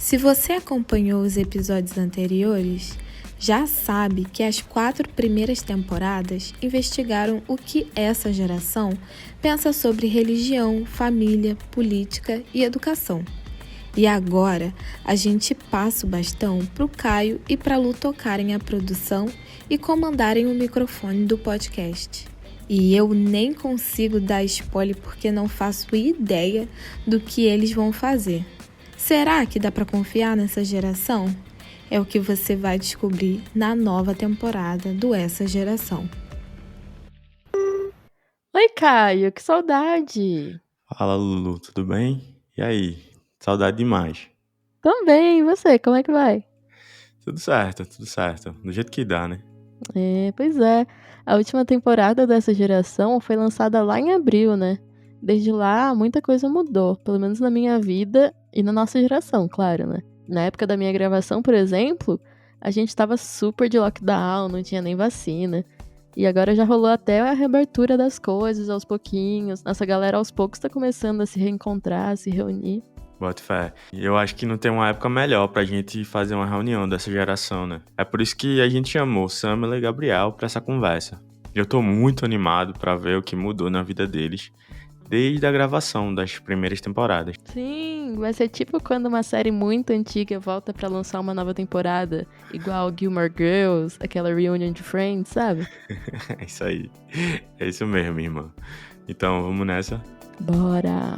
Se você acompanhou os episódios anteriores, já sabe que as 4 primeiras temporadas investigaram o que essa geração pensa sobre religião, família, política e educação. E agora a gente passa o bastão para o Caio e para a Lu tocarem a produção e comandarem o microfone do podcast. E eu nem consigo dar spoiler porque não faço ideia do que eles vão fazer. Será que dá para confiar nessa geração? É o que você vai descobrir na nova temporada do Essa Geração. Oi, Caio, que saudade! Fala, Lulu, tudo bem? E aí? Saudade demais. Também, e você, como é que vai? Tudo certo. Do jeito que dá, né? Pois é, a última temporada dessa geração foi lançada lá em abril, né? Desde lá, muita coisa mudou, pelo menos na minha vida e na nossa geração, claro, né? Na época da minha gravação, por exemplo, a gente tava super de lockdown, não tinha nem vacina. E agora já rolou até a reabertura das coisas aos pouquinhos. Nossa galera aos poucos tá começando a se reencontrar, a se reunir. Boto fé. E eu acho que não tem uma época melhor pra gente fazer uma reunião dessa geração, né? É por isso que a gente chamou Samela e Gabriel pra essa conversa. Eu tô muito animado pra ver o que mudou na vida deles desde a gravação das primeiras temporadas. Sim, vai ser tipo quando uma série muito antiga volta pra lançar uma nova temporada, igual Gilmore Girls, aquela reunion de Friends, sabe? É isso aí. É isso mesmo, irmã. Então, vamos nessa? Bora!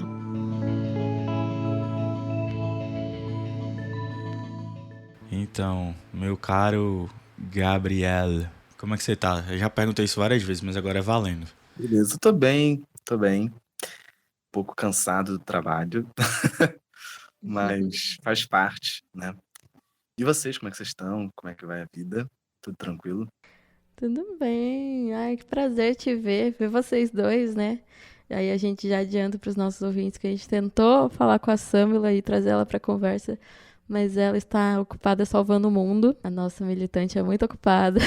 Então, meu caro Gabriel, como é que você tá? Eu já perguntei isso várias vezes, mas agora é valendo. Beleza, tô bem. Um pouco cansado do trabalho, mas faz parte, né? E vocês, como é que vocês estão? Como é que vai a vida? Tudo tranquilo? Tudo bem? Ai, que prazer te ver vocês dois, né? E aí a gente já adianta pros nossos ouvintes que a gente tentou falar com a Samila e trazer ela pra conversa, mas ela está ocupada salvando o mundo. A nossa militante é muito ocupada.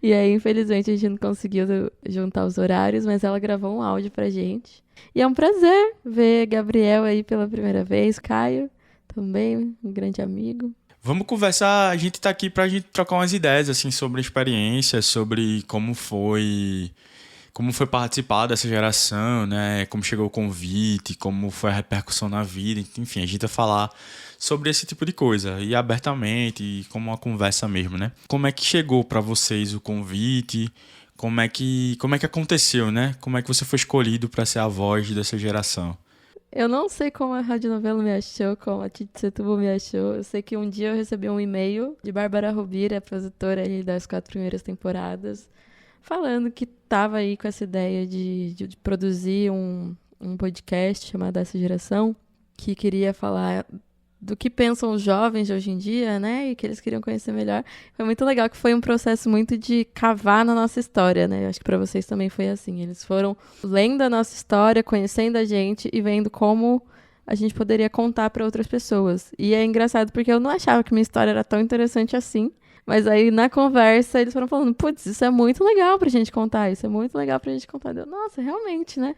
E aí, infelizmente, a gente não conseguiu juntar os horários, mas ela gravou um áudio pra gente. E é um prazer ver Gabriel aí pela primeira vez, Caio também, um grande amigo. Vamos conversar, a gente tá aqui pra gente trocar umas ideias, assim, sobre a experiência, sobre como foi participar dessa geração, né? Como chegou o convite, como foi a repercussão na vida, enfim, a gente vai falar sobre esse tipo de coisa, e abertamente, e como uma conversa mesmo, né? Como é que chegou pra vocês o convite? Como é que aconteceu, né? Como é que você foi escolhido pra ser a voz dessa geração? Eu não sei como a Rádio Novela me achou, como a Titi Setubo me achou. Eu sei que um dia eu recebi um e-mail de Bárbara Rubira, a produtora aí das 4 primeiras temporadas, falando que tava aí com essa ideia de produzir um podcast chamado Essa Geração, que queria falar do que pensam os jovens de hoje em dia, né? E que eles queriam conhecer melhor. Foi muito legal que foi um processo muito de cavar na nossa história, né? Eu acho que para vocês também foi assim. Eles foram lendo a nossa história, conhecendo a gente e vendo como a gente poderia contar para outras pessoas. E é engraçado porque eu não achava que minha história era tão interessante assim. Mas aí, na conversa, eles foram falando, putz, isso é muito legal pra gente contar, isso é muito legal pra gente contar. Eu, nossa, realmente, né?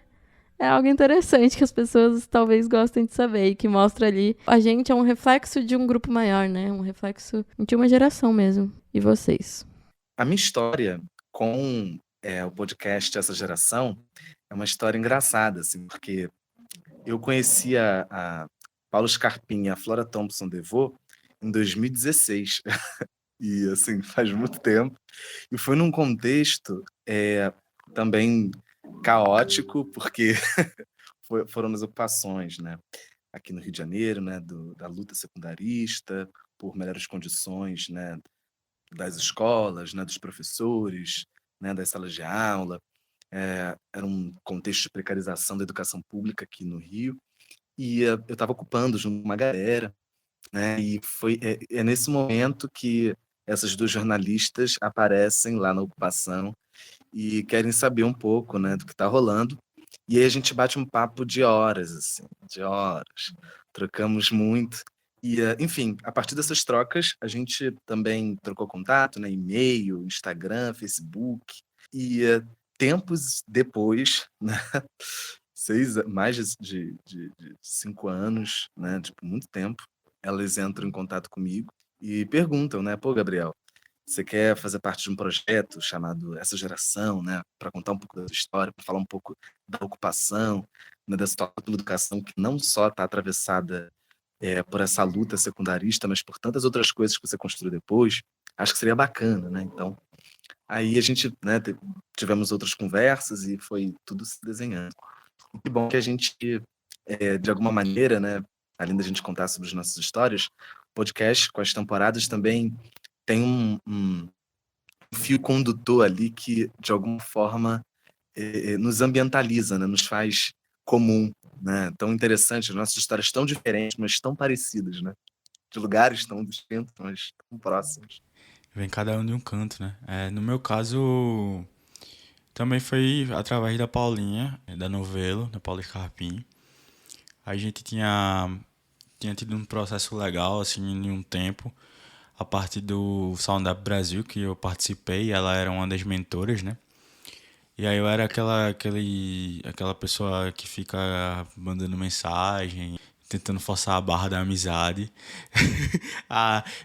É algo interessante que as pessoas talvez gostem de saber e que mostra ali. A gente é um reflexo de um grupo maior, né? Um reflexo de uma geração mesmo. E vocês? A minha história com o podcast Essa Geração é uma história engraçada, assim, porque eu conheci a Paulo Scarpim e a Flora Thompson DeVoe em 2016. E, assim, faz muito tempo. E foi num contexto também caótico, porque foram as ocupações, né? Aqui no Rio de Janeiro, né? Da luta secundarista, por melhores condições, né? Das escolas, né? Dos professores, né? Das salas de aula. Era um contexto de precarização da educação pública aqui no Rio. E eu estava ocupando junto com uma galera, né? E é nesse momento que essas duas jornalistas aparecem lá na ocupação e querem saber um pouco, né, do que está rolando. E aí a gente bate um papo de horas, assim, de horas. Trocamos muito. E, enfim, a partir dessas trocas, a gente também trocou contato, né, e-mail, Instagram, Facebook. E tempos depois, né, mais de 5 anos, né, tipo, muito tempo, elas entram em contato comigo e perguntam, né? Pô, Gabriel, você quer fazer parte de um projeto chamado Essa Geração, né? Para contar um pouco da sua história, para falar um pouco da ocupação, né, da situação pela educação que não só está atravessada por essa luta secundarista, mas por tantas outras coisas que você construiu depois. Acho que seria bacana, né? Então, aí a gente, né, tivemos outras conversas e foi tudo se desenhando. E que bom que a gente, de alguma maneira, né, além da gente contar sobre as nossas histórias, o podcast com as temporadas também tem um fio condutor ali que, de alguma forma, nos ambientaliza, né, nos faz comum, né? Tão interessante, as nossas histórias tão diferentes, mas tão parecidas, né? De lugares tão distintos, mas tão próximos. Vem cada um de um canto, né? No meu caso, também foi através da Paulinha, da Novelo, da Paula Scarpim. A gente tinha tido um processo legal, assim, em um tempo. A parte do Sound Up Brasil, que eu participei, ela era uma das mentoras, né? E aí eu era aquela pessoa que fica mandando mensagem, tentando forçar a barra da amizade.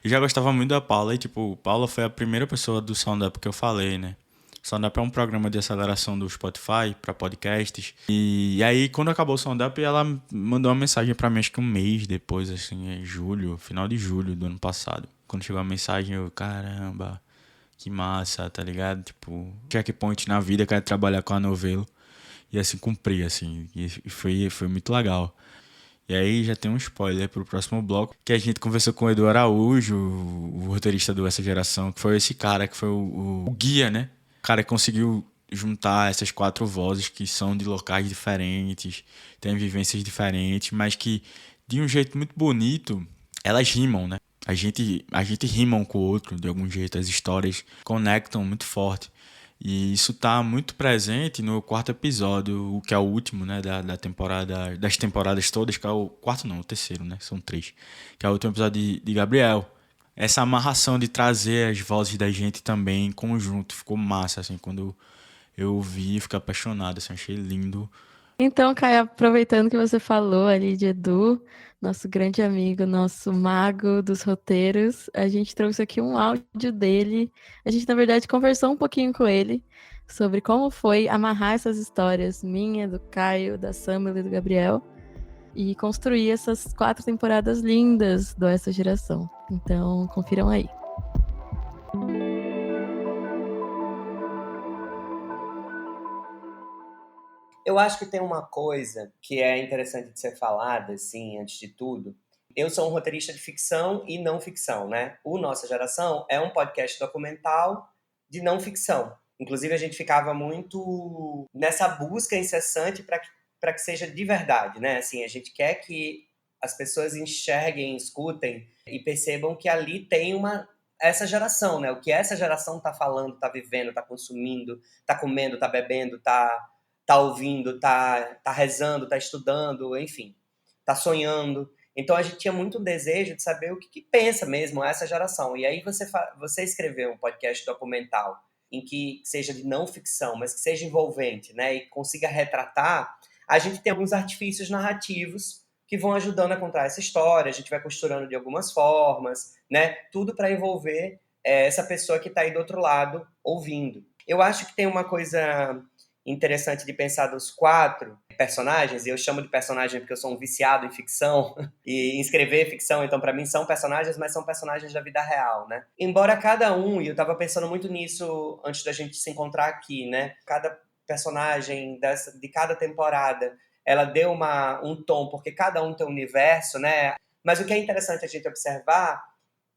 Eu já gostava muito da Paula e, tipo, Paula foi a primeira pessoa do Sound Up que eu falei, né? Sound Up é um programa de aceleração do Spotify para podcasts. E aí, quando acabou o Sound Up, ela mandou uma mensagem para mim, acho que um mês depois, assim, final de julho do ano passado. Quando chegou a mensagem, eu, caramba, que massa, tá ligado? Tipo, checkpoint na vida, quero trabalhar com a Novelo. E assim, cumprir, assim. E foi muito legal. E aí já tem um spoiler pro próximo bloco, que a gente conversou com o Edu Araújo, o roteirista do Essa Geração, que foi esse cara, que foi o guia, né? O cara que conseguiu juntar essas 4 vozes que são de locais diferentes, têm vivências diferentes, mas que, de um jeito muito bonito, elas rimam, né? A gente rima um com o outro, de algum jeito, as histórias conectam muito forte. E isso tá muito presente no 4º episódio, o que é o último, né, da temporada, das temporadas todas, que é o 4º não, o 3º, né, são 3, que é o último episódio de Gabriel. Essa amarração de trazer as vozes da gente também em conjunto, ficou massa, assim, quando eu vi, fiquei apaixonado, assim, achei lindo. Então, Caio, aproveitando que você falou ali de Edu, nosso grande amigo, nosso mago dos roteiros, a gente trouxe aqui um áudio dele. A gente, na verdade, conversou um pouquinho com ele sobre como foi amarrar essas histórias, minha, do Caio, da Samela e do Gabriel, e construir essas 4 temporadas lindas do Essa Geração. Então, confiram aí. Eu acho que tem uma coisa que é interessante de ser falada, assim, antes de tudo. Eu sou um roteirista de ficção e não ficção, né? O Nossa Geração é um podcast documental de não ficção. Inclusive, a gente ficava muito nessa busca incessante para que seja de verdade, né? Assim, a gente quer que as pessoas enxerguem, escutem e percebam que ali tem essa geração, né? O que essa geração tá falando, tá vivendo, tá consumindo, tá comendo, tá bebendo, tá ouvindo, tá rezando, tá estudando, enfim, tá sonhando. Então a gente tinha muito desejo de saber o que pensa mesmo essa geração. E aí você escrever um podcast documental em que seja de não ficção, mas que seja envolvente, né, e consiga retratar, a gente tem alguns artifícios narrativos que vão ajudando a contar essa história, a gente vai costurando de algumas formas, né, tudo para envolver essa pessoa que está aí do outro lado ouvindo. Eu acho que tem uma coisa interessante de pensar dos 4 personagens, e eu chamo de personagem porque eu sou um viciado em ficção e em escrever ficção, então para mim são personagens, mas são personagens da vida real, né? Embora cada um, e eu tava pensando muito nisso antes da gente se encontrar aqui, né? Cada personagem de cada temporada, ela deu um tom, porque cada um tem um universo, né? Mas o que é interessante a gente observar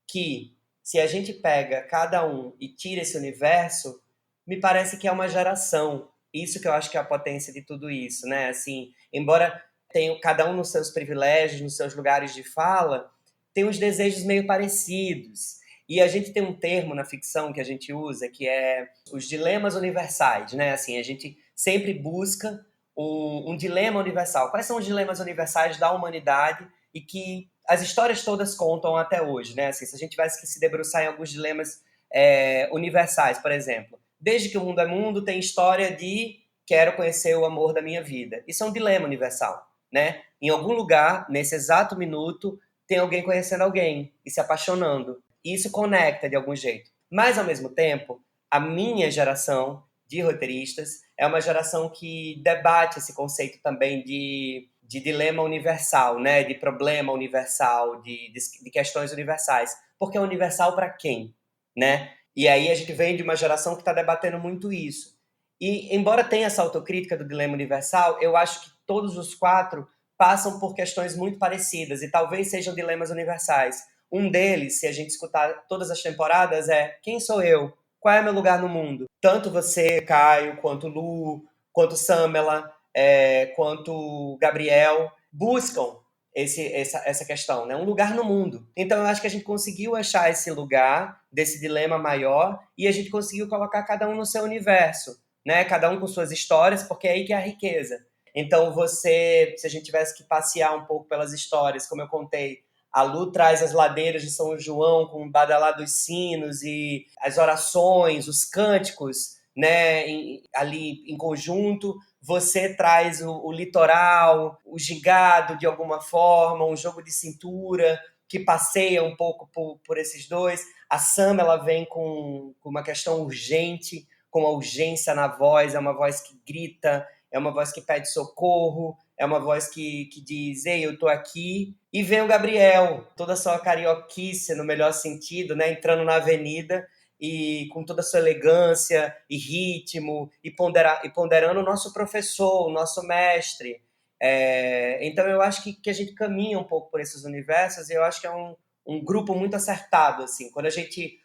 que se a gente pega cada um e tira esse universo, me parece que é uma geração. Isso que eu acho que é a potência de tudo isso, né? Assim, embora tenha cada um nos seus privilégios, nos seus lugares de fala, tem uns desejos meio parecidos. E a gente tem um termo na ficção que a gente usa, que é os dilemas universais, né? Assim, a gente sempre busca um dilema universal. Quais são os dilemas universais da humanidade e que as histórias todas contam até hoje, né? Assim, se a gente tivesse que se debruçar em alguns dilemas universais, por exemplo, desde que o mundo é mundo, tem história de quero conhecer o amor da minha vida. Isso é um dilema universal, né? Em algum lugar, nesse exato minuto, tem alguém conhecendo alguém e se apaixonando. E isso conecta de algum jeito. Mas, ao mesmo tempo, a minha geração de roteiristas é uma geração que debate esse conceito também de dilema universal, né? De problema universal, de questões universais. Porque é universal para quem? Né? E aí a gente vem de uma geração que está debatendo muito isso. E, embora tenha essa autocrítica do dilema universal, eu acho que todos os 4 passam por questões muito parecidas e talvez sejam dilemas universais. Um deles, se a gente escutar todas as temporadas, é: quem sou eu? Qual é o meu lugar no mundo? Tanto você, Caio, quanto Lu, quanto Samela, quanto Gabriel, buscam essa questão, né? Um lugar no mundo. Então eu acho que a gente conseguiu achar esse lugar, desse dilema maior, e a gente conseguiu colocar cada um no seu universo, né? Cada um com suas histórias, porque é aí que é a riqueza. Então se a gente tivesse que passear um pouco pelas histórias, como eu contei, a Lu traz as ladeiras de São João com o badalado dos sinos e as orações, os cânticos, né, ali em conjunto. Você traz o litoral, o gingado de alguma forma, um jogo de cintura que passeia um pouco por esses dois. A Sam, ela vem com uma questão urgente, com a urgência na voz, é uma voz que grita, é uma voz que pede socorro, é uma voz que diz: ei, eu tô aqui. E vem o Gabriel, toda a sua carioquice, no melhor sentido, né, entrando na avenida e com toda a sua elegância e ritmo, e ponderando o nosso professor, o nosso mestre. Então eu acho que a gente caminha um pouco por esses universos, e eu acho que é um grupo muito acertado, assim, quando a gente...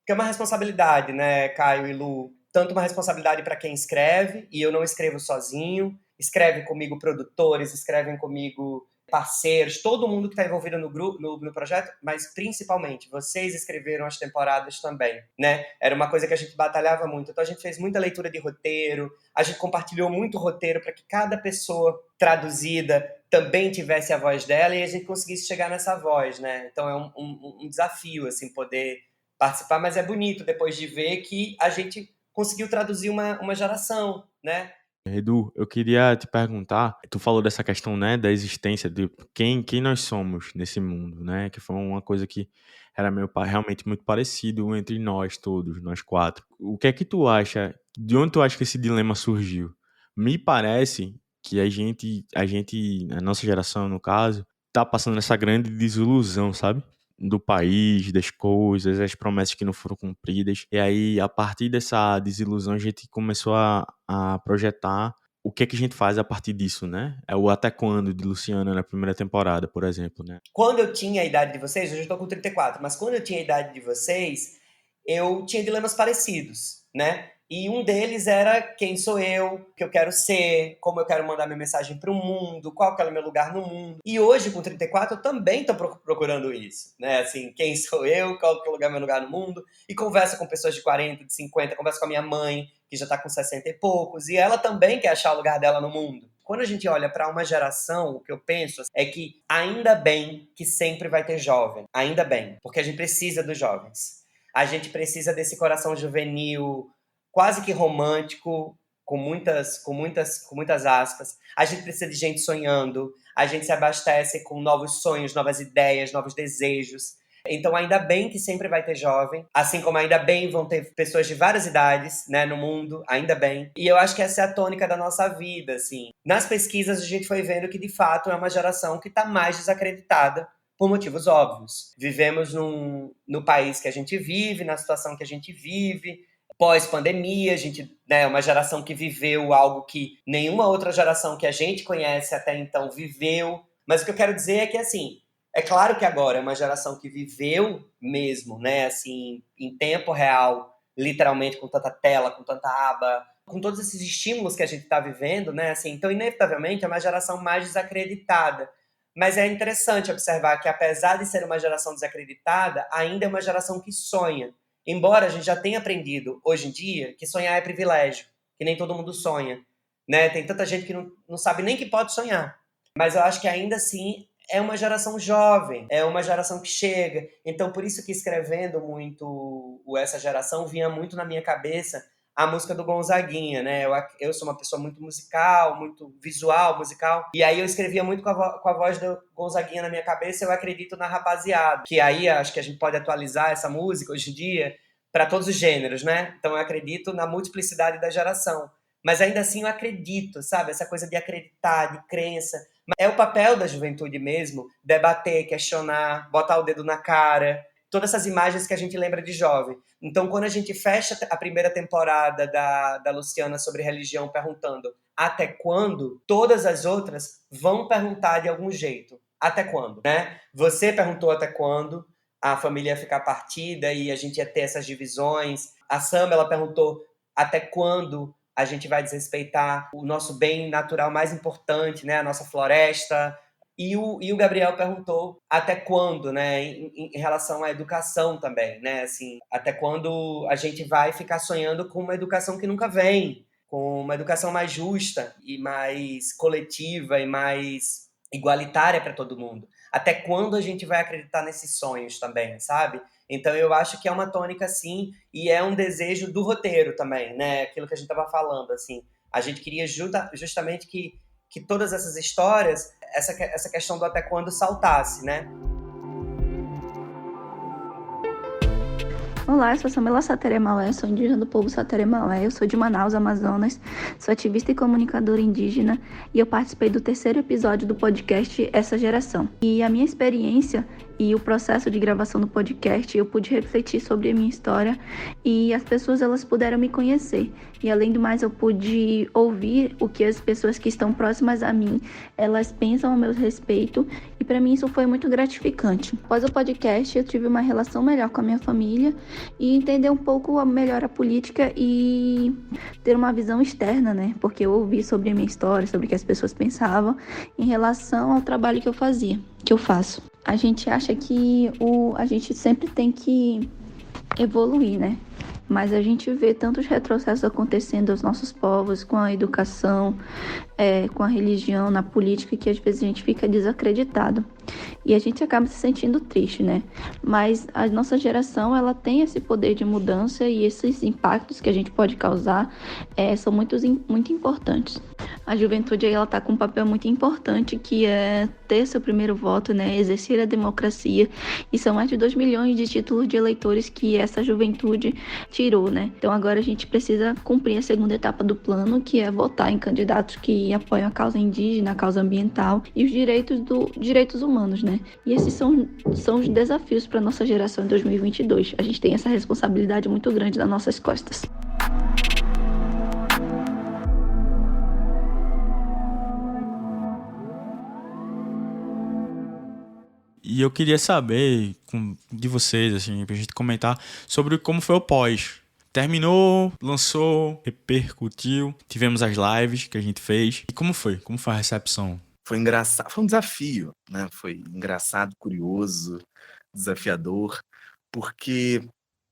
Que é uma responsabilidade, né, Caio e Lu? Tanto uma responsabilidade para quem escreve, e eu não escrevo sozinho, escrevem comigo produtores, escrevem comigo parceiros, todo mundo que está envolvido no grupo, no projeto, mas principalmente vocês escreveram as temporadas também, né? Era uma coisa que a gente batalhava muito. Então a gente fez muita leitura de roteiro, a gente compartilhou muito roteiro para que cada pessoa traduzida também tivesse a voz dela e a gente conseguisse chegar nessa voz, né? Então é um desafio, assim, poder participar, mas é bonito depois de ver que a gente conseguiu traduzir uma geração, né? Edu, eu queria te perguntar, tu falou dessa questão, né, da existência de quem nós somos nesse mundo, né, que foi uma coisa que era realmente muito parecido entre nós todos, nós 4. O que é que tu acha, de onde tu acha que esse dilema surgiu? Me parece que a nossa geração, no caso, tá passando essa grande desilusão, sabe? Do país, das coisas, as promessas que não foram cumpridas. E aí, a partir dessa desilusão, a gente começou a projetar o que é que a gente faz a partir disso, né? É o Até Quando, de Luciana, na primeira temporada, por exemplo, né? Quando eu tinha a idade de vocês, hoje eu estou com 34, mas quando eu tinha a idade de vocês, eu tinha dilemas parecidos, né? E um deles era: quem sou eu, o que eu quero ser, como eu quero mandar minha mensagem para o mundo, qual que é o meu lugar no mundo. E hoje, com 34, eu também estou procurando isso, né? Assim, quem sou eu, qual que é o meu lugar no mundo. E converso com pessoas de 40, de 50, converso com a minha mãe, que já está com 60 e poucos, e ela também quer achar o lugar dela no mundo. Quando a gente olha para uma geração, o que eu penso é que ainda bem que sempre vai ter jovem. Ainda bem, porque a gente precisa dos jovens. A gente precisa desse coração juvenil, quase que romântico, com muitas aspas. A gente precisa de gente sonhando, a gente se abastece com novos sonhos, novas ideias, novos desejos. Então, ainda bem que sempre vai ter jovem, assim como ainda bem vão ter pessoas de várias idades, né, no mundo, ainda bem. E eu acho que essa é a tônica da nossa vida, assim. Nas pesquisas, a gente foi vendo que, de fato, é uma geração que está mais desacreditada, por motivos óbvios. Vivemos no país que a gente vive, na situação que a gente vive, pós-pandemia, a gente, né, uma geração que viveu algo que nenhuma outra geração que a gente conhece até então viveu. Mas o que eu quero dizer é que, assim, é claro que agora é uma geração que viveu mesmo, né, assim, em tempo real, literalmente, com tanta tela, com tanta aba, com todos esses estímulos que a gente está vivendo, né, assim, então, inevitavelmente, é uma geração mais desacreditada. Mas é interessante observar que, apesar de ser uma geração desacreditada, ainda é uma geração que sonha. Embora a gente já tenha aprendido, hoje em dia, que sonhar é privilégio, que nem todo mundo sonha, né? Tem tanta gente que não sabe nem que pode sonhar. Mas eu acho que ainda assim é uma geração jovem, é uma geração que chega. Então, por isso que escrevendo muito essa geração, vinha muito na minha cabeça a música do Gonzaguinha, né? Eu sou uma pessoa muito musical, muito visual, musical, e aí eu escrevia muito com a voz do Gonzaguinha na minha cabeça, eu acredito na rapaziada, que aí acho que a gente pode atualizar essa música hoje em dia para todos os gêneros, né? Então eu acredito na multiplicidade da geração, mas ainda assim eu acredito, sabe? Essa coisa de acreditar, de crença, é o papel da juventude mesmo, debater, questionar, botar o dedo na cara, todas essas imagens que a gente lembra de jovem. Então, quando a gente fecha a primeira temporada da Luciana sobre religião perguntando até quando, todas as outras vão perguntar de algum jeito. Até quando, né? Você perguntou até quando a família ia ficar partida e a gente ia ter essas divisões. A Sam, ela perguntou até quando a gente vai desrespeitar o nosso bem natural mais importante, né? A nossa floresta. E o Gabriel perguntou até quando, né, em relação à educação também, né, assim, até quando a gente vai ficar sonhando com uma educação que nunca vem, com uma educação mais justa e mais coletiva e mais igualitária para todo mundo. Até quando a gente vai acreditar nesses sonhos também, sabe? Então eu acho que é uma tônica, sim, e é um desejo do roteiro também, né, aquilo que a gente estava falando, assim. A gente queria justamente que todas essas histórias, essa questão do até quando saltasse, né? Olá, eu sou Samela Sateré-Malé, sou indígena do povo Sateré-Malé, eu sou de Manaus, Amazonas, sou ativista e comunicadora indígena e eu participei do 3º episódio do podcast Essa Geração. E a minha experiência e o processo de gravação do podcast, eu pude refletir sobre a minha história e as pessoas elas puderam me conhecer. E além do mais, eu pude ouvir o que as pessoas que estão próximas a mim, elas pensam a meu respeito e para mim isso foi muito gratificante. Após o podcast, eu tive uma relação melhor com a minha família e entender um pouco melhor a política e ter uma visão externa, né? Porque eu ouvi sobre a minha história, sobre o que as pessoas pensavam em relação ao trabalho que eu fazia, que eu faço. A gente acha que a gente sempre tem que evoluir, né? Mas a gente vê tantos retrocessos acontecendo aos nossos povos, com a educação, com a religião, na política, que às vezes a gente fica desacreditado. E a gente acaba se sentindo triste, né? Mas a nossa geração, ela tem esse poder de mudança e esses impactos que a gente pode causar são muito importantes. A juventude aí, ela está com um papel muito importante, que é ter seu primeiro voto, né? Exercer a democracia. E são mais de 2 milhões de títulos de eleitores que essa juventude tirou, né? Então agora a gente precisa cumprir a segunda etapa do plano, que é votar em candidatos que apoiam a causa indígena, a causa ambiental e os direitos humanos, né? E esses são os desafios para a nossa geração em 2022. A gente tem essa responsabilidade muito grande nas nossas costas. E eu queria saber de vocês, assim, pra gente comentar sobre como foi o pós. Terminou, lançou, repercutiu, tivemos as lives que a gente fez. E como foi? Como foi a recepção? Foi engraçado, foi um desafio, né? Foi engraçado, curioso, desafiador, porque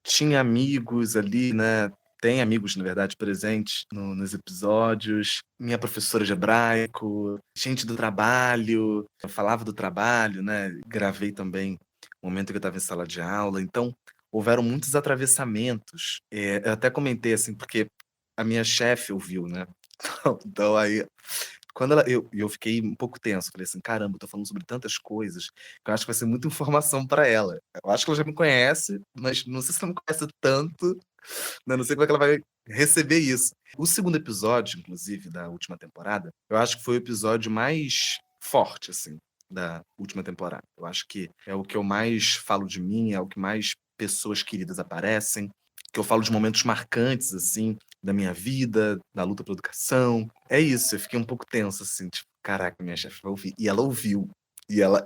tinha amigos ali, né? Tem amigos, na verdade, presentes nos episódios. Minha professora de hebraico, gente do trabalho. Eu falava do trabalho, né? Gravei também o momento que eu estava em sala de aula. Então, houveram muitos atravessamentos. Eu até comentei, assim, porque a minha chefe ouviu, né? Então, aí, quando eu fiquei um pouco tenso. Falei assim, caramba, eu tô falando sobre tantas coisas que eu acho que vai ser muita informação para ela. Eu acho que ela já me conhece, mas não sei se ela me conhece tanto, né? Não sei como é que ela vai receber isso. O segundo episódio, inclusive, da última temporada, eu acho que foi o episódio mais forte, assim, da última temporada. Eu acho que é o que eu mais falo de mim, é o que mais pessoas queridas aparecem, que eu falo de momentos marcantes, assim, da minha vida, da luta pela educação. É isso, eu fiquei um pouco tenso, assim, tipo, caraca, minha chefe vai ouvir. E ela ouviu.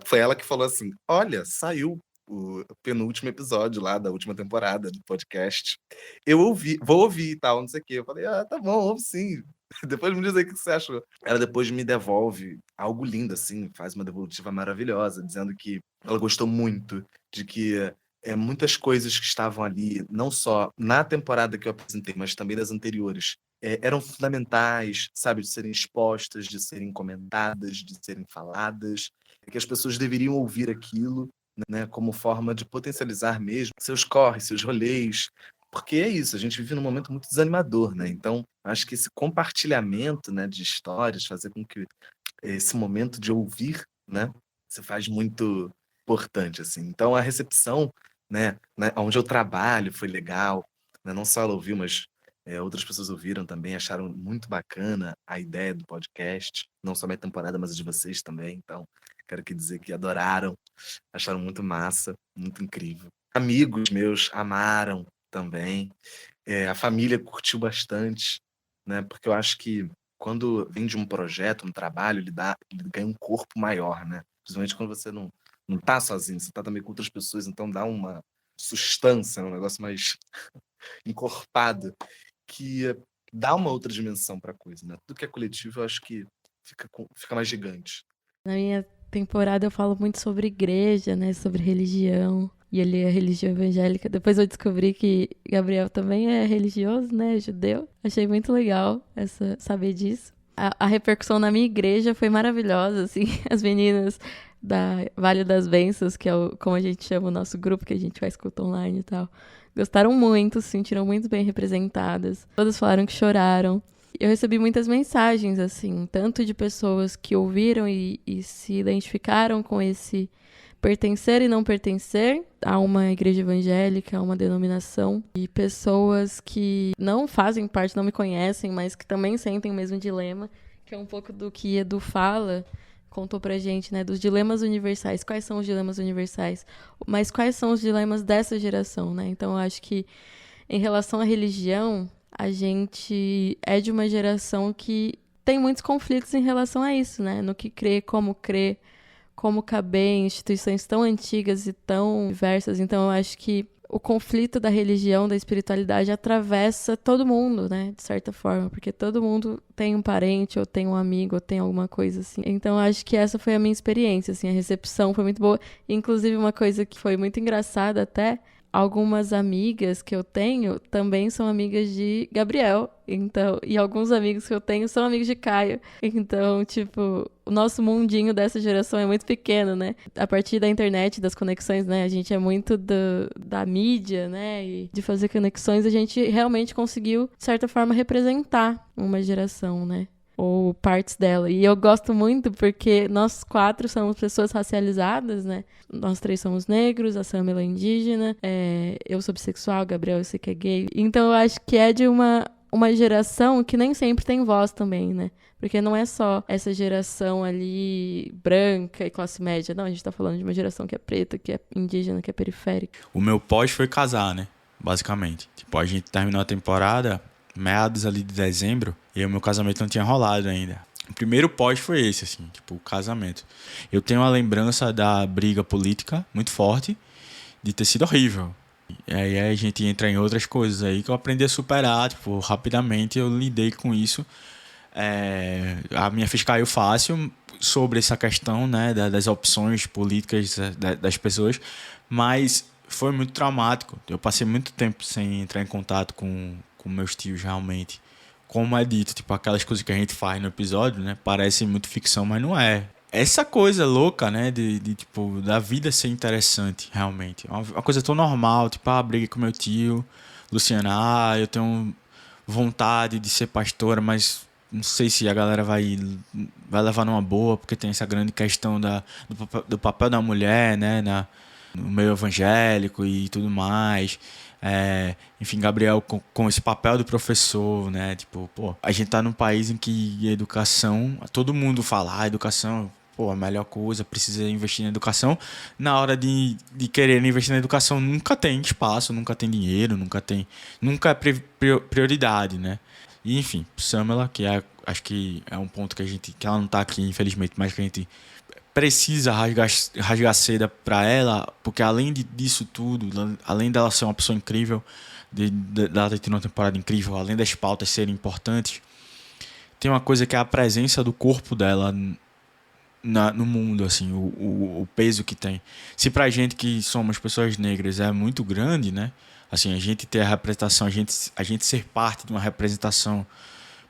Foi ela que falou assim, olha, saiu o penúltimo episódio lá da última temporada do podcast. Eu ouvi, vou ouvir e tal, não sei o quê. Eu falei, tá bom, ouve sim. Depois me diz aí o que você achou. Ela depois me devolve algo lindo, assim, faz uma devolutiva maravilhosa, dizendo que ela gostou muito, de que muitas coisas que estavam ali, não só na temporada que eu apresentei, mas também das anteriores, eram fundamentais, sabe, de serem expostas, de serem comentadas, de serem faladas, que as pessoas deveriam ouvir aquilo, né, como forma de potencializar mesmo seus corres, seus rolês, Porque é isso, a gente vive num momento muito desanimador, né? Então, acho que esse compartilhamento, né, de histórias, fazer com que esse momento de ouvir, né, se faz muito importante, assim. Então, a recepção, né, onde eu trabalho foi legal, né? Não só ela ouviu, mas outras pessoas ouviram também, acharam muito bacana a ideia do podcast, não só a minha temporada, mas a de vocês também. Então, quero aqui dizer que adoraram, acharam muito massa, muito incrível. Amigos meus amaram também. A família curtiu bastante, né? Porque eu acho que quando vem de um projeto, um trabalho, ele ganha um corpo maior, né? Principalmente quando você não tá sozinho, você tá também com outras pessoas, então dá uma sustância, um negócio mais encorpado, que dá uma outra dimensão para a coisa, né? Tudo que é coletivo, eu acho que fica mais gigante. Na minha temporada eu falo muito sobre igreja, né? Sobre religião. E ele é religião evangélica. Depois eu descobri que Gabriel também é religioso, né? Judeu. Achei muito legal saber disso. A repercussão na minha igreja foi maravilhosa, assim. As meninas da Vale das Bênçãos, que é como a gente chama o nosso grupo, que a gente faz culto online e tal, gostaram muito, se sentiram muito bem representadas. Todas falaram que choraram. Eu recebi muitas mensagens, assim, tanto de pessoas que ouviram e se identificaram com esse pertencer e não pertencer a uma igreja evangélica, a uma denominação, e pessoas que não fazem parte, não me conhecem, mas que também sentem o mesmo dilema, que é um pouco do que Edu fala, contou pra gente, né, dos dilemas universais. Quais são os dilemas universais? Mas quais são os dilemas dessa geração, né? Então, eu acho que em relação à religião, a gente é de uma geração que tem muitos conflitos em relação a isso, né? No que crê, como caber em instituições tão antigas e tão diversas. Então, eu acho que o conflito da religião, da espiritualidade, atravessa todo mundo, né? De certa forma, porque todo mundo tem um parente, ou tem um amigo, ou tem alguma coisa assim. Então, eu acho que essa foi a minha experiência, assim. A recepção foi muito boa. Inclusive, uma coisa que foi muito engraçada até, algumas amigas que eu tenho também são amigas de Gabriel. Então, e alguns amigos que eu tenho são amigos de Caio. Então, tipo, o nosso mundinho dessa geração é muito pequeno, né? A partir da internet, das conexões, né? A gente é muito da mídia, né? E de fazer conexões, a gente realmente conseguiu, de certa forma, representar uma geração, né? Ou partes dela. E eu gosto muito porque nós 4 somos pessoas racializadas, né? Nós 3 somos negros, a Samela é indígena, eu sou bissexual, Gabriel eu sei que é gay. Então eu acho que é de uma geração que nem sempre tem voz também, né? Porque não é só essa geração ali branca e classe média. Não, a gente tá falando de uma geração que é preta, que é indígena, que é periférica. O meu pós foi casar, né? Basicamente. Tipo, a gente terminou a temporada meados ali de dezembro, e o meu casamento não tinha rolado ainda. O primeiro pós foi esse, assim, tipo, o casamento. Eu tenho uma lembrança da briga política muito forte, de ter sido horrível. E aí a gente entra em outras coisas aí que eu aprendi a superar, tipo, rapidamente eu lidei com isso. A minha ficha caiu fácil sobre essa questão, né, das opções políticas das pessoas, mas foi muito traumático. Eu passei muito tempo sem entrar em contato com meus tios, realmente. Como é dito, tipo, aquelas coisas que a gente faz no episódio, né, parecem muito ficção, mas não é. Essa coisa louca, né, de tipo, da vida ser interessante, realmente. Uma coisa tão normal, tipo, briguei com meu tio, Luciana, eu tenho vontade de ser pastora, mas não sei se a galera vai levar numa boa, porque tem essa grande questão do papel da mulher, né, no meio evangélico e tudo mais. Enfim, Gabriel com esse papel do professor, né? Tipo, pô, a gente tá num país em que a educação, todo mundo fala, educação, pô, a melhor coisa, precisa investir na educação. Na hora de querer investir na educação, nunca tem espaço, nunca tem dinheiro, nunca é prioridade, né? E, enfim, Samela, que acho que é um ponto que ela não tá aqui, infelizmente, mas que a gente precisa rasgar seda para ela, porque além disso tudo, além dela ser uma pessoa incrível, dela ter tido uma temporada incrível, além das pautas serem importantes, tem uma coisa que é a presença do corpo dela no mundo, assim, o peso que tem. Se pra gente que somos pessoas negras é muito grande, né? Assim, a gente ter a representação, a gente ser parte de uma representação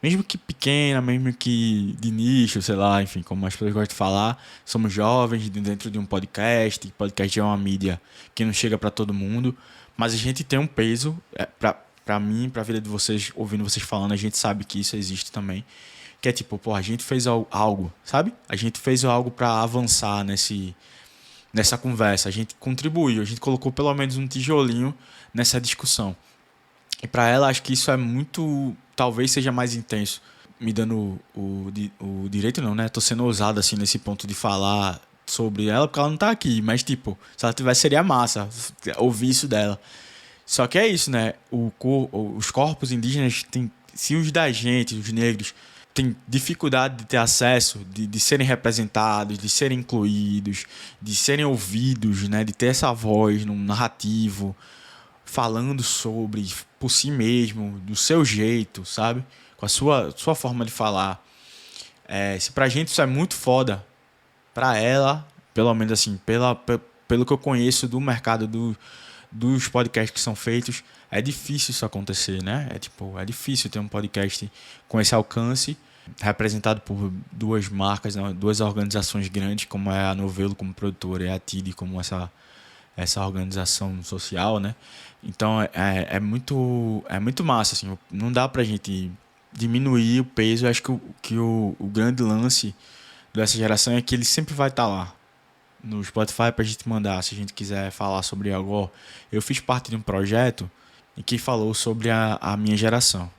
mesmo que pequena, mesmo que de nicho, sei lá, enfim, como as pessoas gostam de falar, somos jovens dentro de um podcast. Podcast é uma mídia que não chega para todo mundo, mas a gente tem um peso, para mim, para a vida de vocês, ouvindo vocês falando, a gente sabe que isso existe também, que é tipo, pô, a gente fez algo, sabe? A gente fez algo para avançar nessa conversa, a gente contribuiu, a gente colocou pelo menos um tijolinho nessa discussão. E para ela, acho que isso é muito, talvez seja mais intenso, me dando o direito não, né? Tô sendo ousado assim nesse ponto de falar sobre ela, porque ela não tá aqui, mas tipo, se ela tivesse seria massa ouvir isso dela. Só que é isso, né? Os corpos indígenas têm, se os da gente, os negros, têm dificuldade de ter acesso, de serem representados, de serem incluídos, de serem ouvidos, né? De ter essa voz num narrativo, falando sobre, por si mesmo, do seu jeito, sabe? Com a sua forma de falar. Se pra gente isso é muito foda, pra ela, pelo menos assim, pelo que eu conheço do mercado dos podcasts que são feitos, é difícil isso acontecer, né? É difícil ter um podcast com esse alcance, representado por duas marcas, né? Duas organizações grandes, como é a Novelo como produtora e a TID como essa organização social, né? Então é muito massa, assim. Não dá pra gente diminuir o peso. Eu acho que o grande lance dessa geração é que ele sempre vai estar lá no Spotify pra gente mandar, se a gente quiser falar sobre algo. Ó, eu fiz parte de um projeto em que falou sobre a minha geração.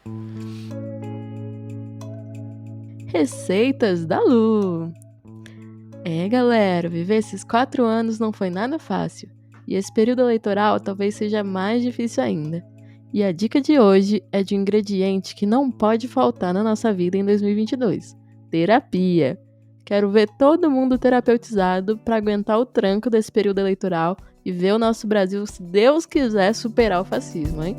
Receitas da Lu. Galera, viver esses 4 anos não foi nada fácil. E esse período eleitoral talvez seja mais difícil ainda. E a dica de hoje é de um ingrediente que não pode faltar na nossa vida em 2022. Terapia. Quero ver todo mundo terapeutizado para aguentar o tranco desse período eleitoral e ver o nosso Brasil, se Deus quiser, superar o fascismo, hein?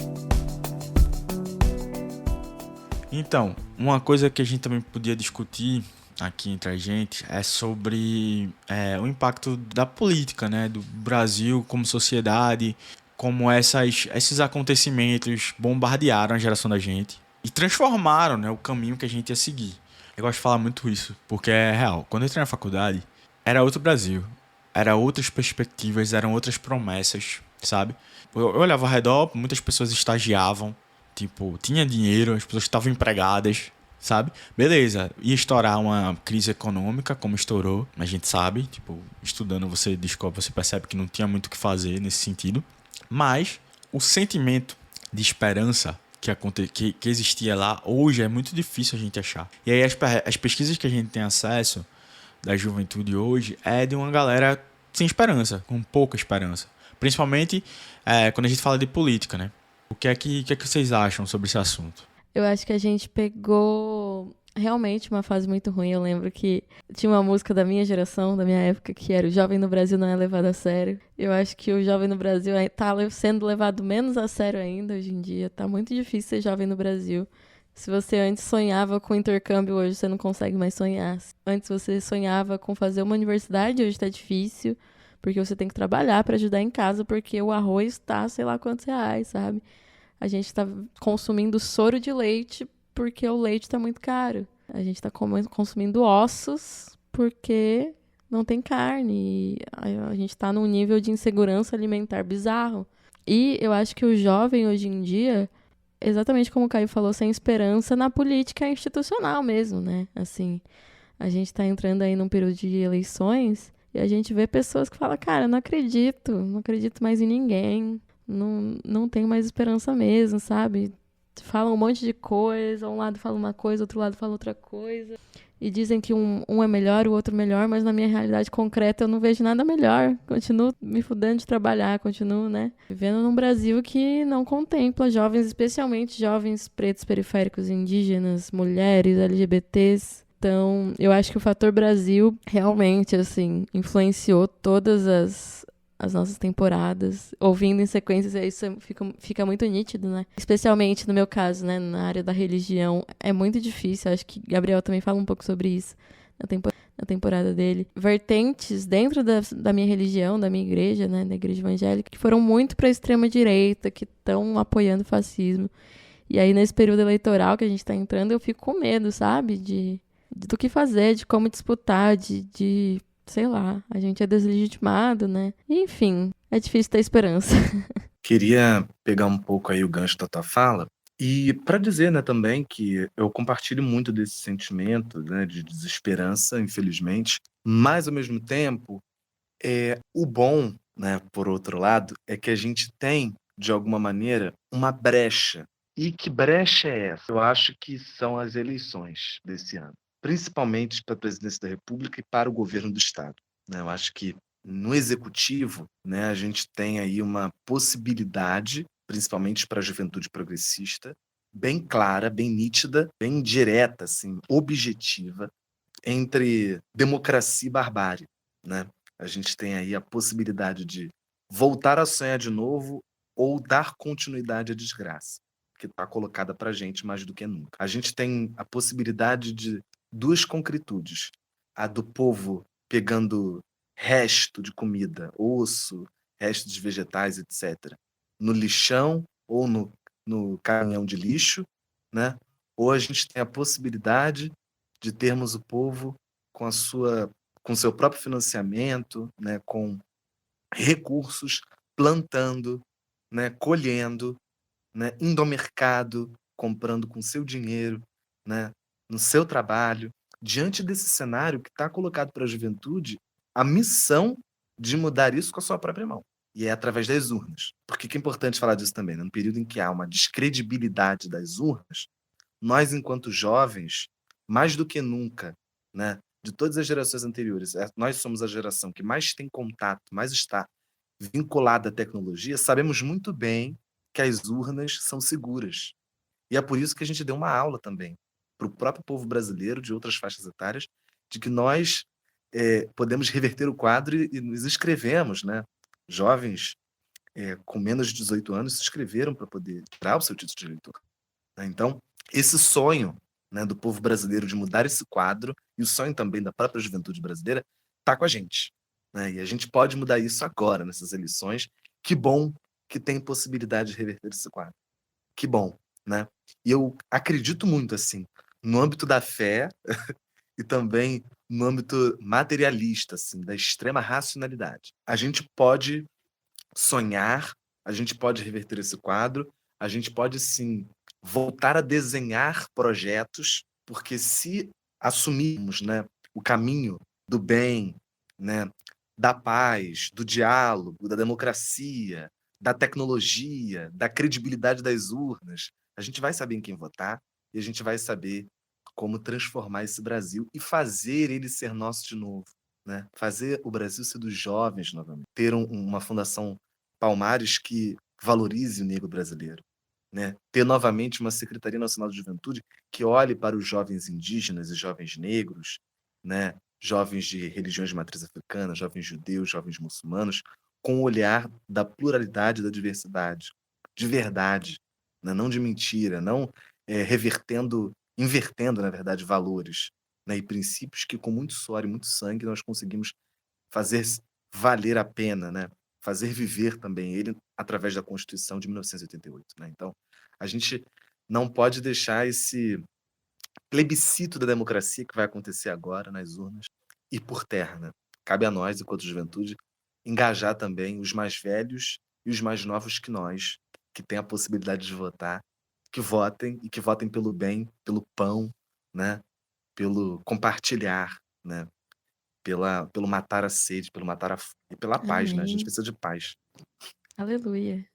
Então, uma coisa que a gente também podia discutir aqui entre a gente é sobre o impacto da política, né, do Brasil como sociedade, como esses acontecimentos bombardearam a geração da gente e transformaram, né, o caminho que a gente ia seguir. Eu gosto de falar muito isso, porque é real. Quando eu entrei na faculdade, era outro Brasil, eram outras perspectivas, eram outras promessas, sabe? Eu olhava ao redor, muitas pessoas estagiavam, tipo, tinha dinheiro, as pessoas estavam empregadas, sabe? Beleza, ia estourar uma crise econômica, como estourou, a gente sabe, tipo, estudando você percebe que não tinha muito o que fazer nesse sentido, mas o sentimento de esperança que existia lá, hoje é muito difícil a gente achar. E aí as pesquisas que a gente tem acesso da juventude hoje é de uma galera sem esperança, com pouca esperança. Principalmente quando a gente fala de política, né? O que é que vocês acham sobre esse assunto? Eu acho que a gente pegou realmente uma fase muito ruim. Eu lembro que tinha uma música da minha geração, da minha época, que era "O jovem no Brasil não é levado a sério". Eu acho que o jovem no Brasil tá sendo levado menos a sério ainda hoje em dia. Tá muito difícil ser jovem no Brasil. Se você antes sonhava com intercâmbio, hoje você não consegue mais sonhar. Antes você sonhava com fazer uma universidade, hoje tá difícil, porque você tem que trabalhar para ajudar em casa, porque o arroz tá sei lá quantos reais, sabe? A gente tá consumindo soro de leite porque o leite tá muito caro. A gente tá consumindo ossos porque não tem carne. A gente tá num nível de insegurança alimentar bizarro. E eu acho que o jovem hoje em dia, exatamente como o Caio falou, sem esperança na política institucional mesmo, né? Assim, a gente tá entrando aí num período de eleições e a gente vê pessoas que falam, cara, não acredito mais em ninguém. Não tenho mais esperança mesmo, sabe? Falam um monte de coisa, um lado fala uma coisa, outro lado fala outra coisa. E dizem que um é melhor, o outro melhor, mas na minha realidade concreta eu não vejo nada melhor. Continuo me fudendo de trabalhar, continuo, né? Vivendo num Brasil que não contempla jovens, especialmente jovens pretos, periféricos, indígenas, mulheres, LGBTs. Então, eu acho que o fator Brasil realmente, assim, influenciou todas as nossas temporadas, ouvindo em sequências, isso fica muito nítido, né? Especialmente no meu caso, né? Na área da religião, é muito difícil. Acho que Gabriel também fala um pouco sobre isso na temporada dele. Vertentes dentro da minha religião, da minha igreja, né? Da igreja evangélica, que foram muito para a extrema-direita, que estão apoiando o fascismo. E aí, nesse período eleitoral que a gente tá entrando, eu fico com medo, sabe? Do que fazer, de como disputar, sei lá, a gente é deslegitimado, né? Enfim, é difícil ter esperança. Queria pegar um pouco aí o gancho da tua fala e para dizer, né, também que eu compartilho muito desse sentimento, né, de desesperança, infelizmente, mas ao mesmo tempo, o bom, né, por outro lado, é que a gente tem, de alguma maneira, uma brecha. E que brecha é essa? Eu acho que são as eleições desse ano, principalmente para a presidência da República e para o governo do Estado, né? Eu acho que no executivo, né, a gente tem aí uma possibilidade, principalmente para a juventude progressista, bem clara, bem nítida, bem direta, assim, objetiva, entre democracia e barbárie, né? A gente tem aí a possibilidade de voltar a sonhar de novo ou dar continuidade à desgraça que está colocada para a gente mais do que nunca. A gente tem a possibilidade de duas concretudes: a do povo pegando resto de comida, osso, restos de vegetais, etc., no lixão ou no caminhão de lixo, né? Ou a gente tem a possibilidade de termos o povo com com seu próprio financiamento, né, com recursos, plantando, né, colhendo, né, indo ao mercado, comprando com seu dinheiro, né, no seu trabalho. Diante desse cenário que está colocado para a juventude, a missão de mudar isso com a sua própria mão. E é através das urnas. Por que é importante falar disso também? Né? No período em que há uma descredibilidade das urnas, nós, enquanto jovens, mais do que nunca, né, de todas as gerações anteriores, nós somos a geração que mais tem contato, mais está vinculada à tecnologia, sabemos muito bem que as urnas são seguras. E é por isso que a gente deu uma aula também para o próprio povo brasileiro, de outras faixas etárias, de que nós podemos reverter o quadro e nos inscrevemos, né? Jovens com menos de 18 anos se inscreveram para poder tirar o seu título de eleitor, né? Então, esse sonho, né, do povo brasileiro de mudar esse quadro, e o sonho também da própria juventude brasileira, está com a gente, né? E a gente pode mudar isso agora, nessas eleições. Que bom que tem possibilidade de reverter esse quadro. Que bom, né? E eu acredito muito, assim, no âmbito da fé e também no âmbito materialista, assim, da extrema racionalidade. A gente pode sonhar, a gente pode reverter esse quadro, a gente pode, sim, voltar a desenhar projetos, porque se assumirmos, né, o caminho do bem, né, da paz, do diálogo, da democracia, da tecnologia, da credibilidade das urnas, a gente vai saber em quem votar e a gente vai saber como transformar esse Brasil e fazer ele ser nosso de novo, né? Fazer o Brasil ser dos jovens novamente. Ter uma Fundação Palmares que valorize o negro brasileiro, né? Ter novamente uma Secretaria Nacional de Juventude que olhe para os jovens indígenas e jovens negros, né? Jovens de religiões de matriz africana, jovens judeus, jovens muçulmanos, com o olhar da pluralidade e da diversidade, de verdade, né? Não de mentira, não invertendo, na verdade, valores, né? E princípios que com muito suor e muito sangue nós conseguimos fazer valer a pena, né? Fazer viver também ele através da Constituição de 1988, né? Então, a gente não pode deixar esse plebiscito da democracia que vai acontecer agora nas urnas ir por terra, né? Cabe a nós, enquanto juventude, engajar também os mais velhos e os mais novos que nós, que têm a possibilidade de votar, que votem e que votem pelo bem, pelo pão, né? Pelo compartilhar, né? Pelo matar a sede, pelo matar a fome e pela paz, né? A gente Amém. precisa de paz. Aleluia.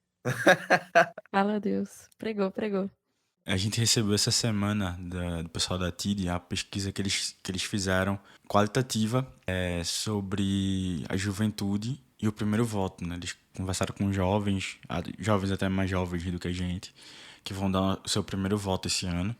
Fala a Deus. Pregou, pregou. A gente recebeu essa semana do pessoal da TID a pesquisa que eles fizeram qualitativa sobre a juventude e o primeiro voto, né? Eles conversaram com jovens até mais jovens do que a gente, que vão dar o seu primeiro voto esse ano.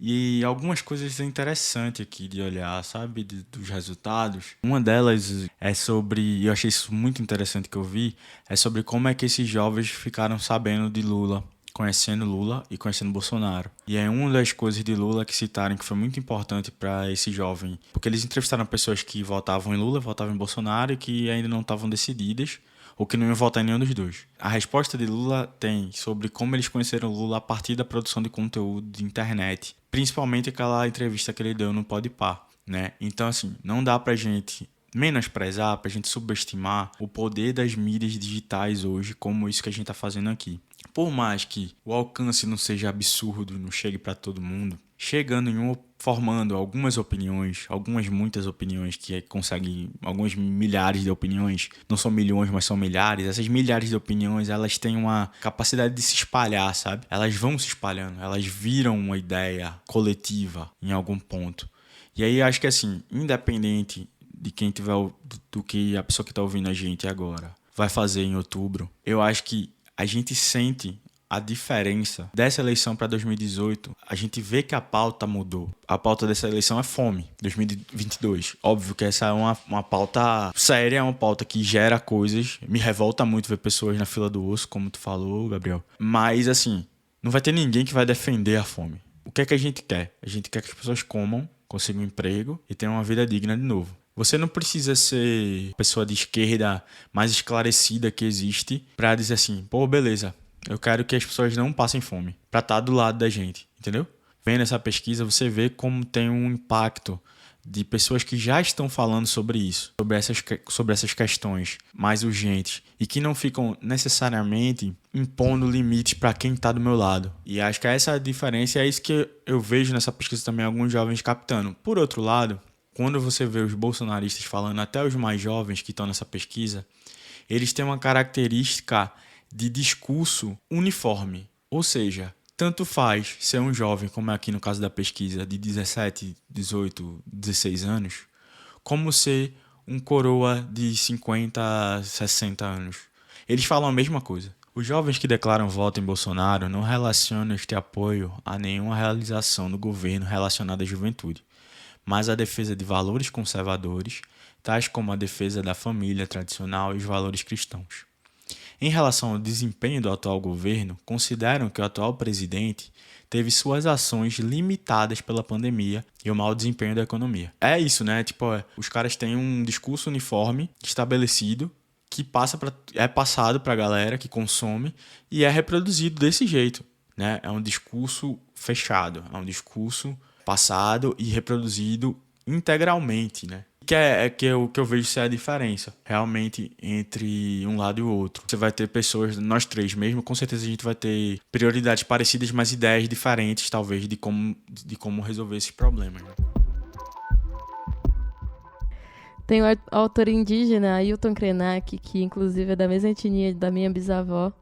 E algumas coisas interessantes aqui de olhar, sabe, dos resultados. Uma delas é sobre, e eu achei isso muito interessante que eu vi, é sobre como é que esses jovens ficaram sabendo de Lula conhecendo Lula e conhecendo Bolsonaro. E é uma das coisas de Lula que citaram que foi muito importante para esse jovem, porque eles entrevistaram pessoas que votavam em Lula, votavam em Bolsonaro e que ainda não estavam decididas ou que não iam votar em nenhum dos dois. A resposta de Lula tem sobre como eles conheceram Lula a partir da produção de conteúdo de internet, principalmente aquela entrevista que ele deu no Podpah, né? Então, assim, não dá pra gente menosprezar, pra gente subestimar o poder das mídias digitais hoje, como isso que a gente tá fazendo aqui. Por mais que o alcance não seja absurdo, não chegue para todo mundo, chegando formando algumas opiniões, muitas opiniões que conseguem, alguns milhares de opiniões, não são milhões, mas são milhares. Essas milhares de opiniões, elas têm uma capacidade de se espalhar, sabe? Elas vão se espalhando, elas viram uma ideia coletiva em algum ponto. E aí acho que assim, independente de quem tiver, do que a pessoa que está ouvindo a gente agora vai fazer em outubro, eu acho que a gente sente a diferença dessa eleição para 2018. A gente vê que a pauta mudou. A pauta dessa eleição é fome, 2022. Óbvio que essa é uma pauta séria, é uma pauta que gera coisas. Me revolta muito ver pessoas na fila do osso, como tu falou, Gabriel. Mas, assim, não vai ter ninguém que vai defender a fome. O que é que a gente quer? A gente quer que as pessoas comam, consigam um emprego e tenham uma vida digna de novo. Você não precisa ser pessoa de esquerda mais esclarecida que existe para dizer assim, pô, beleza, eu quero que as pessoas não passem fome, para estar do lado da gente, entendeu? Vendo essa pesquisa, você vê como tem um impacto de pessoas que já estão falando sobre isso, sobre essas questões mais urgentes e que não ficam necessariamente impondo limites para quem está do meu lado. E acho que essa é a diferença e é isso que eu vejo nessa pesquisa também alguns jovens captando. Por outro lado, quando você vê os bolsonaristas falando, até os mais jovens que estão nessa pesquisa, eles têm uma característica de discurso uniforme. Ou seja, tanto faz ser um jovem, como é aqui no caso da pesquisa, de 17, 18, 16 anos, como ser um coroa de 50, 60 anos. Eles falam a mesma coisa. Os jovens que declaram voto em Bolsonaro não relacionam este apoio a nenhuma realização do governo relacionada à juventude, mas a defesa de valores conservadores, tais como a defesa da família tradicional e os valores cristãos. Em relação ao desempenho do atual governo, consideram que o atual presidente teve suas ações limitadas pela pandemia e o mau desempenho da economia. É isso, né? Os caras têm um discurso uniforme estabelecido que é passado para a galera que consome e é reproduzido desse jeito, né? É um discurso fechado, é um discurso passado e reproduzido integralmente, né? Que é o que eu vejo ser a diferença realmente entre um lado e o outro. Você vai ter pessoas, nós três mesmo, com certeza a gente vai ter prioridades parecidas, mas ideias diferentes, talvez, de como resolver esses problemas, né? Tem o autor indígena Ailton Krenak, que inclusive é da mesma etnia da minha bisavó,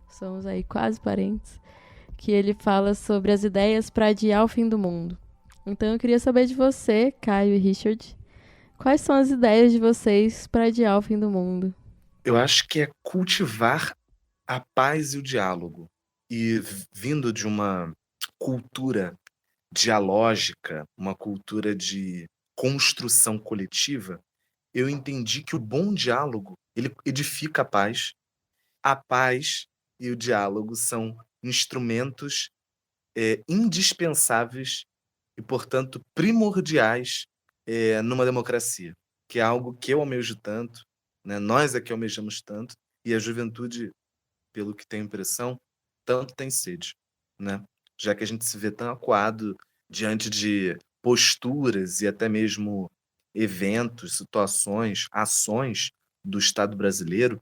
somos aí quase parentes, que ele fala sobre as ideias para adiar o fim do mundo. Então eu queria saber de você, Caio e Richard, quais são as ideias de vocês para adiar o fim do mundo? Eu acho que é cultivar a paz e o diálogo. E vindo de uma cultura dialógica, uma cultura de construção coletiva, eu entendi que o bom diálogo, ele edifica a paz e o diálogo são instrumentos indispensáveis e, portanto, primordiais numa democracia, que é algo que eu almejo tanto, né? Nós aqui almejamos tanto, e a juventude, pelo que tenho impressão, tanto tem sede, né? Já que a gente se vê tão acuado diante de posturas e até mesmo eventos, situações, ações do Estado brasileiro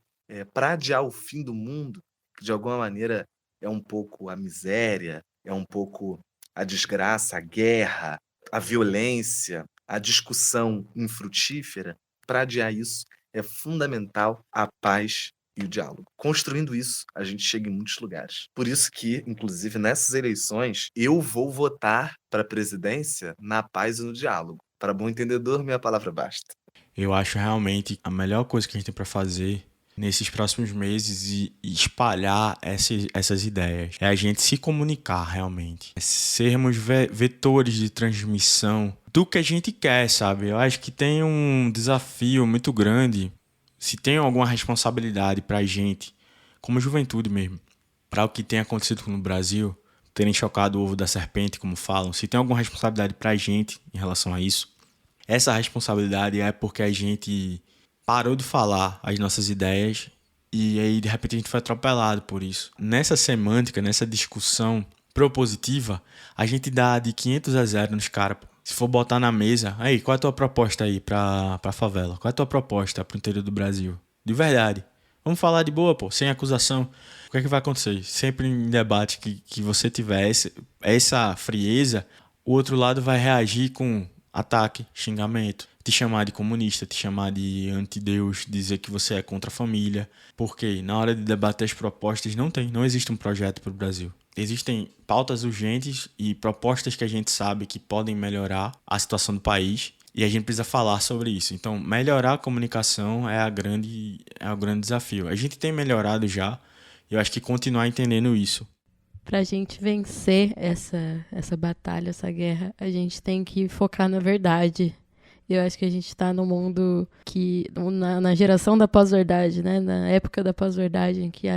para adiar o fim do mundo, que de alguma maneira é um pouco a miséria, é um pouco a desgraça, a guerra, a violência, a discussão infrutífera. Para adiar isso, é fundamental a paz e o diálogo. Construindo isso, a gente chega em muitos lugares. Por isso que, inclusive, nessas eleições, eu vou votar para a presidência na paz e no diálogo. Para bom entendedor, minha palavra basta. Eu acho realmente a melhor coisa que a gente tem para fazer nesses próximos meses e espalhar essas ideias. É a gente se comunicar realmente. É sermos vetores de transmissão do que a gente quer, sabe? Eu acho que tem um desafio muito grande, se tem alguma responsabilidade pra gente, como juventude mesmo, para o que tem acontecido no Brasil, terem chocado o ovo da serpente, como falam, se tem alguma responsabilidade pra gente em relação a isso, essa responsabilidade é porque a gente parou de falar as nossas ideias e aí de repente a gente foi atropelado por isso. Nessa semântica, nessa discussão propositiva, a gente dá de 500 a 0 nos caras. Se for botar na mesa, aí, qual é a tua proposta aí pra favela? Qual é a tua proposta pro interior do Brasil? De verdade. Vamos falar de boa, pô, sem acusação. O que é que vai acontecer? Sempre em debate que você tiver essa frieza, o outro lado vai reagir com ataque, xingamento, te chamar de comunista, te chamar de antideus, dizer que você é contra a família. Porque na hora de debater as propostas não existe um projeto para o Brasil. Existem pautas urgentes e propostas que a gente sabe que podem melhorar a situação do país e a gente precisa falar sobre isso. Então, melhorar a comunicação é o grande desafio. A gente tem melhorado já e eu acho que continuar entendendo isso. Pra gente vencer essa batalha, essa guerra, a gente tem que focar na verdade. Eu acho que a gente tá no mundo que, na geração da pós-verdade, né? Na época da pós-verdade, em que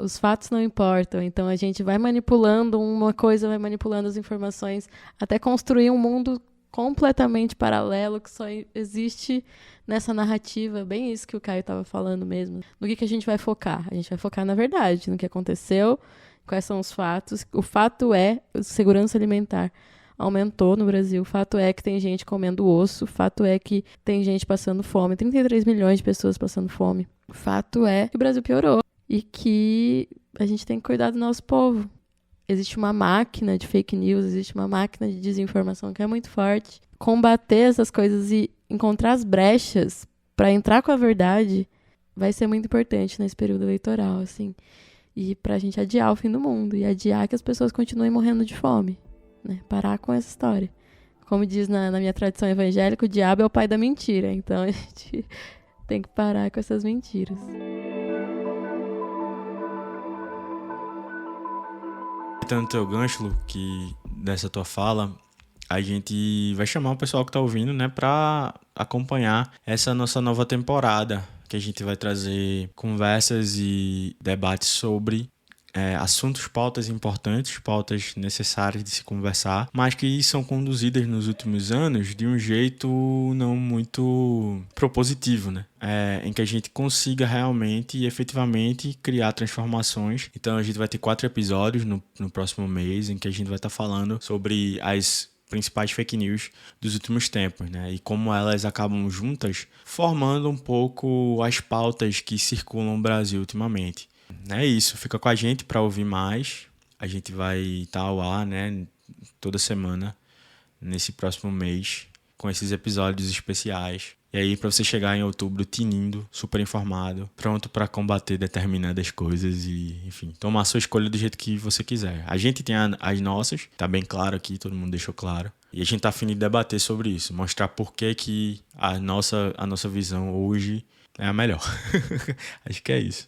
os fatos não importam. Então a gente vai manipulando uma coisa, vai manipulando as informações, até construir um mundo completamente paralelo que só existe nessa narrativa. Bem isso que o Caio estava falando mesmo. No que a gente vai focar? A gente vai focar na verdade, no que aconteceu, quais são os fatos. O fato é a segurança alimentar aumentou no Brasil. O fato é que tem gente comendo osso. O fato é que tem gente passando fome. 33 milhões de pessoas passando fome. O fato é que o Brasil piorou e que a gente tem que cuidar do nosso povo. Existe uma máquina de fake news, existe uma máquina de desinformação que é muito forte. Combater essas coisas e encontrar as brechas para entrar com a verdade vai ser muito importante nesse período eleitoral, assim. E pra gente adiar o fim do mundo e adiar que as pessoas continuem morrendo de fome. Né? Parar com essa história. Como diz na minha tradição evangélica, o diabo é o pai da mentira. Então a gente tem que parar com essas mentiras. No teu gancho, Lu, que dessa tua fala, a gente vai chamar o pessoal que tá ouvindo, né, pra acompanhar essa nossa nova temporada, que a gente vai trazer conversas e debates sobre assuntos, pautas importantes, pautas necessárias de se conversar, mas que são conduzidas nos últimos anos de um jeito não muito propositivo, né? Em que a gente consiga realmente e efetivamente criar transformações. Então a gente vai ter 4 episódios no próximo mês, em que a gente vai estar falando sobre as principais fake news dos últimos tempos, né? E como elas acabam juntas formando um pouco as pautas que circulam no Brasil ultimamente. É isso, fica com a gente para ouvir mais. A gente vai estar ao ar, né, toda semana nesse próximo mês com esses episódios especiais. E aí para você chegar em outubro tinindo, super informado, pronto para combater determinadas coisas e, enfim, tomar a sua escolha do jeito que você quiser. A gente tem as nossas, tá bem claro aqui, todo mundo deixou claro. E a gente tá afim de debater sobre isso, mostrar por que a nossa visão hoje é a melhor. Acho que é isso.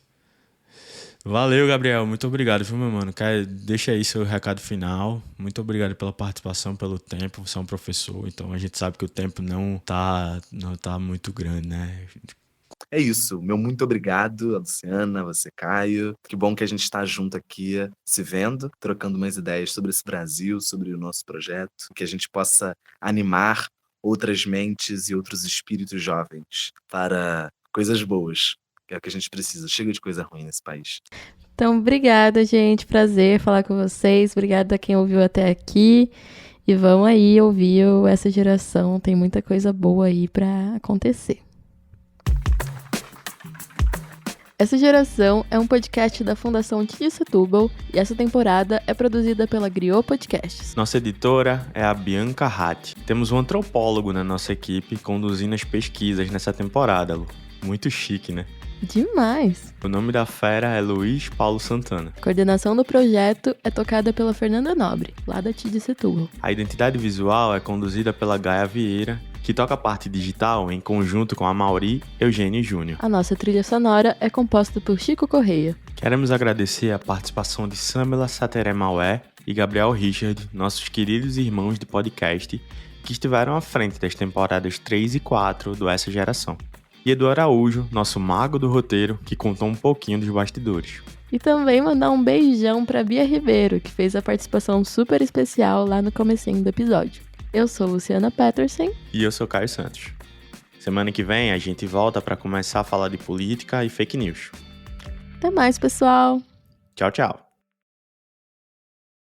Valeu, Gabriel. Muito obrigado, viu, meu mano? Deixa aí seu recado final. Muito obrigado pela participação, pelo tempo. Você é um professor, então a gente sabe que o tempo não tá muito grande, né? É isso. Meu muito obrigado, a Luciana, você, Caio. Que bom que a gente está junto aqui, se vendo, trocando umas ideias sobre esse Brasil, sobre o nosso projeto. Que a gente possa animar outras mentes e outros espíritos jovens para coisas boas. Que é o que a gente precisa. Chega de coisa ruim nesse país. Então, obrigada, gente. Prazer falar com vocês. Obrigada a quem ouviu até aqui. E vão aí ouvir Essa Geração. Tem muita coisa boa aí pra acontecer. Essa Geração é um podcast da Fundação Tite Setúbal e essa temporada é produzida pela Griot Podcasts. Nossa editora é a Bianca Hatt. Temos um antropólogo na nossa equipe conduzindo as pesquisas nessa temporada, Lu. Muito chique, né? Demais! O nome da fera é Luiz Paulo Santana. A coordenação do projeto é tocada pela Fernanda Nobre, lá da TID Setúbal. A identidade visual é conduzida pela Gaia Vieira, que toca a parte digital em conjunto com a Mauri Eugênio Júnior. A nossa trilha sonora é composta por Chico Correia. Queremos agradecer a participação de Samela Sateré Maué e Gabriel Richard, nossos queridos irmãos de podcast, que estiveram à frente das temporadas 3 e 4 do Essa Geração. E Edu Araújo, nosso mago do roteiro, que contou um pouquinho dos bastidores. E também mandar um beijão pra Bia Ribeiro, que fez a participação super especial lá no comecinho do episódio. Eu sou Luciana Petersen. E eu sou Caio Santos. Semana que vem a gente volta para começar a falar de política e fake news. Até mais, pessoal! Tchau, tchau!